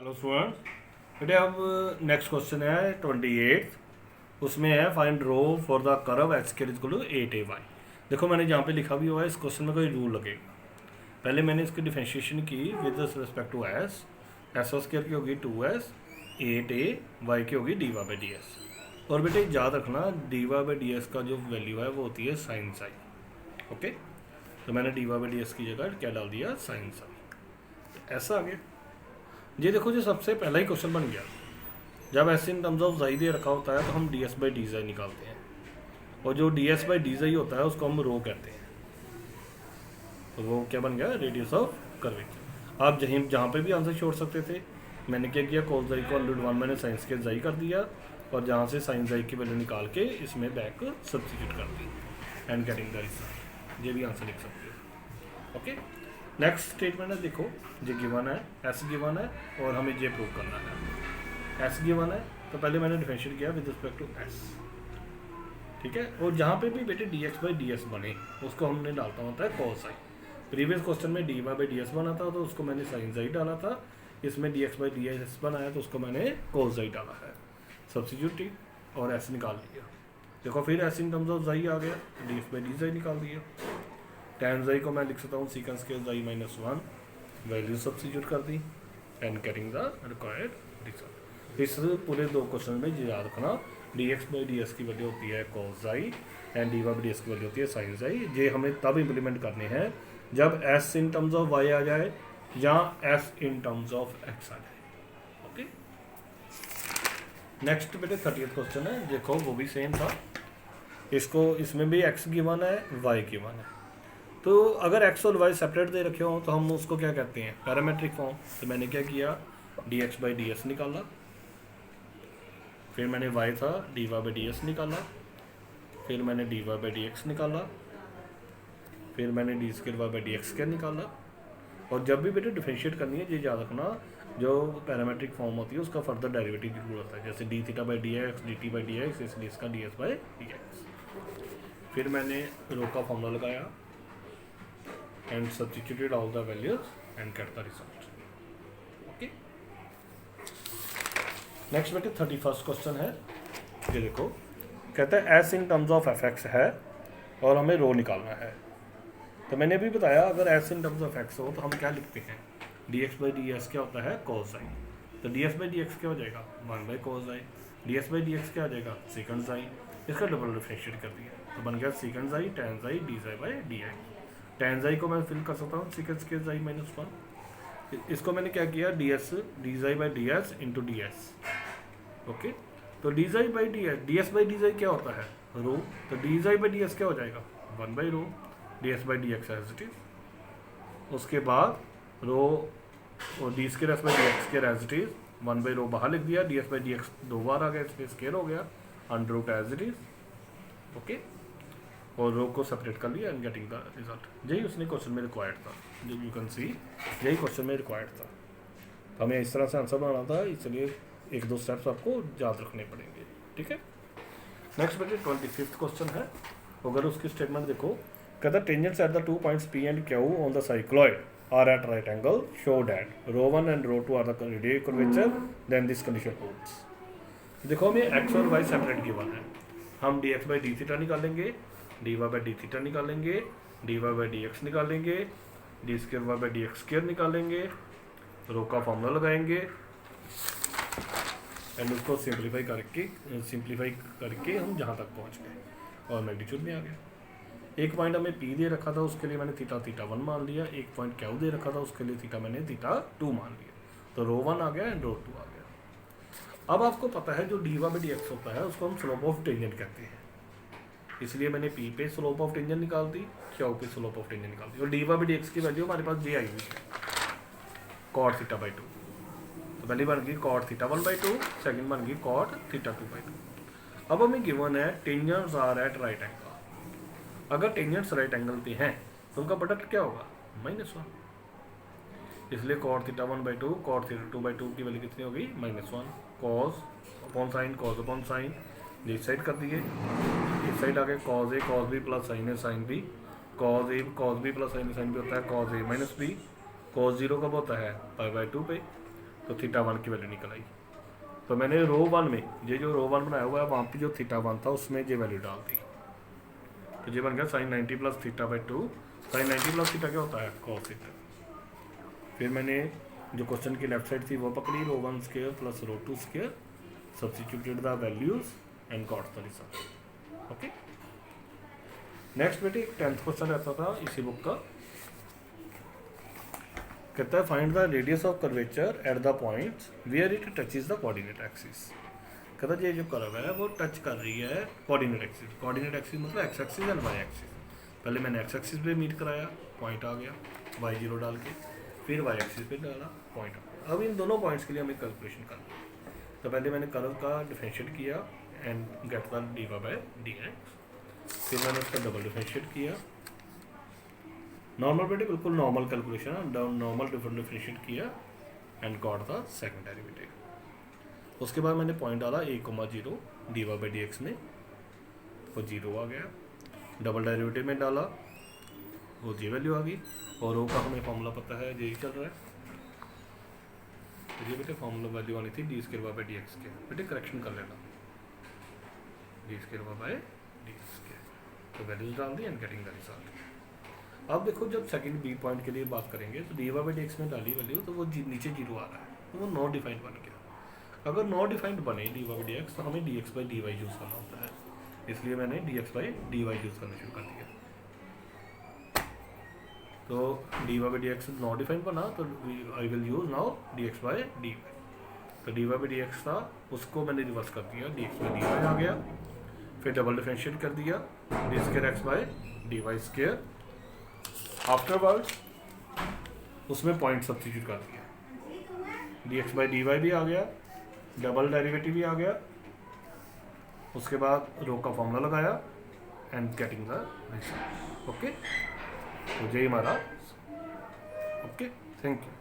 Hello students, बेटे अब next question है 28। उसमें है find rho for the curve x square is equal to 8ay। देखो मैंने जहाँ पे लिखा भी हुआ है इस क्वेश्चन में कोई रूल लगेगा। पहले मैंने इसकी डिफरेंशिएशन की with respect to s square की होगी 2s, 8a y की होगी dy बाई डी एस। और बेटे याद रखना dy बाई डी एस का जो वैल्यू है वो होती है साइन साई। ओके, तो मैंने dy बाई डी एस की जगह क्या डाल दिया, साइन साई। ऐसा आ गया। ये देखो जो सबसे पहला ही क्वेश्चन बन गया। जब ऐसे इन टर्म्स ऑफ जाई दे रखा होता है तो हम डी एस बाई डी जाई निकालते हैं, और जो डी एस बाई डी जाई होता है उसको हम रो कहते हैं। तो वो क्या बन गया, रेडियस ऑफ कर्वेचर। आप जहाँ पे भी आंसर छोड़ सकते थे। मैंने क्या किया, कोस जाई को अंडर वन मैंने साइंस के जाई कर दिया, और जहाँ से साइन जाई की वैल्यू निकाल के इसमें बैक सब्सिट्यूट कर दी एंड गेटिंग द रिजल्ट। ये भी आंसर लिख सकते हो। ओके, नेक्स्ट स्टेटमेंट है, देखो ये गिवन है, एस गिवन है और हमें ये प्रूव करना है। एस गिवन है तो पहले मैंने डिफरेंशिएट किया विद रिस्पेक्ट टू एस, ठीक है। और जहाँ पे भी बेटे d x by d s बने उसको हमने डालता होता है कॉस आई। प्रीवियस क्वेश्चन में d y by d s बना था तो उसको मैंने साइन जाई डाला था। इसमें D x by d S बनाया तो उसको मैंने कॉस जाई डाला है, सब्सिट्यूट और एस निकाल लिया। देखो फिर एस इन टर्म्स ऑफ जाई आ गया, डी एक्स बाई डी जाई निकाल दिया। tan जाई को मैं लिख सकता हूँ सीकेंस के जाई माइनस वन, वैल्यू सब्सिट्यूट कर दी and getting the required result. इस पूरे दो क्वेश्चन में ये याद रखना, d x by d s की वैल्यू होती है कॉस जाई and d y by d s की वैल्यू होती है साइन जाई। ये हमें तब इम्प्लीमेंट करने हैं जब s in terms of y आ जाए या s in terms of x आ जाए। ओके, नेक्स्ट बेटे 30th क्वेश्चन है, देखो वो भी सेम था। इसमें भी एक्स गिवन है, वाई गिवन है। तो अगर एक्स और वाई सेपरेट दे रखे हो तो हम उसको क्या कहते हैं, पैरामेट्रिक फॉर्म। तो मैंने क्या किया, d x by d s निकाला, फिर मैंने वाई था d y by d s निकाला, फिर मैंने d y by d x निकाला, फिर मैंने d square y by d x square निकाला। और जब भी बेटे डिफरेंशिएट करनी है ये याद रखना, जो पैरामेट्रिक फॉर्म होती है उसका फर्दर डेरिवेटिव की जरूरत है, जैसे D theta by d x, D T by d x, इसलिए इसका D s by d x. फिर मैंने रो का फॉर्मूला लगाया and substituted all the values and get the result. Okay, next बेटे 31st क्वेश्चन है। ये देखो कहता है s in terms of F x है और हमें रो निकालना है। तो मैंने भी बताया अगर s in terms of x हो तो हम क्या लिखते हैं, D x by d S क्या होता है, कॉस आई। तो D s by d x क्या हो जाएगा, one by cos I. D s by d x क्या हो जाएगा, सीकेंड आई। इसका डबल डिफरेंशिएट कर दिया तो बन गया सीकेंड आई ten I D I by D I. tan जाई को मैं फिल कर सकता हूँ सीकेंस के जाई माइनस वन। इसको मैंने क्या किया, डी एस डी जाई by d s into d s. Okay, तो डी जाई by d s by d जाई क्या होता है, रो। तो डी जाई बाई डी एस क्या हो जाएगा, one by rho d s by d x as it is. उसके बाद रो और d square s by d x square as it is, one by rho बाहर लिख दिया, d s by d x दो बार आ गया इसलिए स्केयर हो गया, under root as it is. Okay, और रो को सेपरेट कर लिया एंड गेटिंग द रिजल्ट। यही उसने क्वेश्चन में रिक्वायर्ड था, जो यू कैन सी यही क्वेश्चन में रिक्वायर्ड था। तो हमें इस तरह से आंसर बनाना था, इसलिए एक दो स्टेप्स आपको याद रखने पड़ेंगे, ठीक है। नेक्स्ट बेटे 25th क्वेश्चन है। अगर उसकी स्टेटमेंट देखो, कहता tangents at the 2 points P and Q on the cycloid are at right angle, show that rho one and rho two are the radial curvature, then this condition holds. देखो हमें x और y separate given है, हम d x by d theta निकालेंगे, d y by d theta निकालेंगे, d y by d x निकालेंगे, d square y by d x square निकालेंगे, रो का फॉर्मूला लगाएंगे एंड उसको सिंप्लीफाई करके हम जहाँ तक पहुँच गए और मैग्नीट्यूड में आ गया। एक पॉइंट हमें पी दे रखा था उसके लिए मैंने थीटा थीटा वन मान लिया, एक पॉइंट क्यू दे रखा था उसके लिए थीटा मैंने थीटा टू मान लिया। तो रो वन आ गया एंड रो टू आ गया। अब आपको पता है जो d y by d x होता है उसको हम स्लोप ऑफ टेंजेंट कहते हैं, इसलिए मैंने पी पे स्लोप ऑफ टेंजेंट निकाल दी, क्यू पे स्लोप ऑफ टेंजेंट निकाल दी, और d y by d x की वैल्यू हमारे पास जे आई हुई है, कॉट थीटा बाई टू। तो पहली बन गई cot theta one by two, second बन गई cot theta two by two. अब हमें गिवन है tangents are at right angle. अगर टेंजेंट्स राइट एंगल पे हैं तो उनका प्रोडक्ट क्या होगा, माइनस वन। इसलिए cot theta one by two cot theta two by two की वैल्यू कितनी होगी, minus one. Cos upon sine इस साइड कर दिए, इस साइड आगे cos A cos B plus sine A sine B, cos B plus sine B होता है cos A minus B. Cos zero कब होता है, पाई बाई टू पे। तो थीटा 1 की वैल्यू निकल आई। तो मैंने रो 1 में ये जो रो 1 बनाया हुआ है वहाँ पे जो थीटा 1 था उसमें ये वैल्यू डाल दी, तो ये बन गया sin 90 plus theta by 2। sin 90 plus theta क्या होता है, cos थीटा। फिर मैंने जो क्वेश्चन की लेफ्ट साइड थी वो पकड़ी, रो 1 square plus row 2 square, substituted the values and got the result. Okay, next बेटे 10th क्वेश्चन रहता था इसी बुक का, कहता है find the radius of curvature at the points where it touches the coordinate axis. कहता है ये जो कर्व है वो टच कर रही है कोऑर्डिनेट एक्सिस। कोऑर्डिनेट एक्सिस मतलब x axis and y axis. पहले मैंने एक्स एक्सिस पे मीट कराया, पॉइंट आ गया, वाई 0 डाल के, फिर वाई एक्सिस पे डाला, पॉइंट आ गया। अब इन दोनों पॉइंट्स के लिए हमें कैलकुलेशन करना है। तो पहले मैंने कर्व का डिफरेंशिएट किया and get the d y by d x. फिर मैंने उसका डबल डिफरेंशिएट किया, नॉर्मल बेटे बिल्कुल नॉर्मल कैलकुलेशन है, नॉर्मल डिफरेंशिएट किया and got the second derivative. उसके बाद मैंने पॉइंट डाला 1,0 d y by d x में, वो 0 आ गया। डबल डेरिवेटिव में डाला, वो जी वैल्यू आ गई। और रो का हमें फॉर्मूला पता है, यही चल रहा है। तो ये बेटे फॉर्मूला वैल्यू आनी थी d square y by d x के। बेटे करेक्शन कर लेना, d square y by d x के। तो वैल्यूज डाल दी एंड गेटिंग द रिजल्ट। अब देखो जब सेकंड बी पॉइंट के लिए बात करेंगे तो d y by d x में डाली वैल्यू, तो वो नीचे 0 आ रहा है, तो वो नॉट डिफाइंड बन गया। अगर नॉट डिफाइंड बने d y by d x तो हमें d x by d y use करना होता है, इसलिए मैंने d x by d y use करना शुरू कर दिया। तो d y by d x not defined बना तो I will use now d x by d y. तो d y by d x था उसको मैंने रिवर्स कर दिया, d x by d Y आ गया। फिर डबल डिफरेंशिएट कर दिया, d square x by d y square. Afterward उसमें पॉइंट सब्स्टिट्यूट कर दिया, d x by d y भी आ गया, डबल डेरिवेटिव भी आ गया। उसके बाद रो का फॉर्मूला लगाया and getting the result. Okay, तो यही हमारा। Okay, thank you.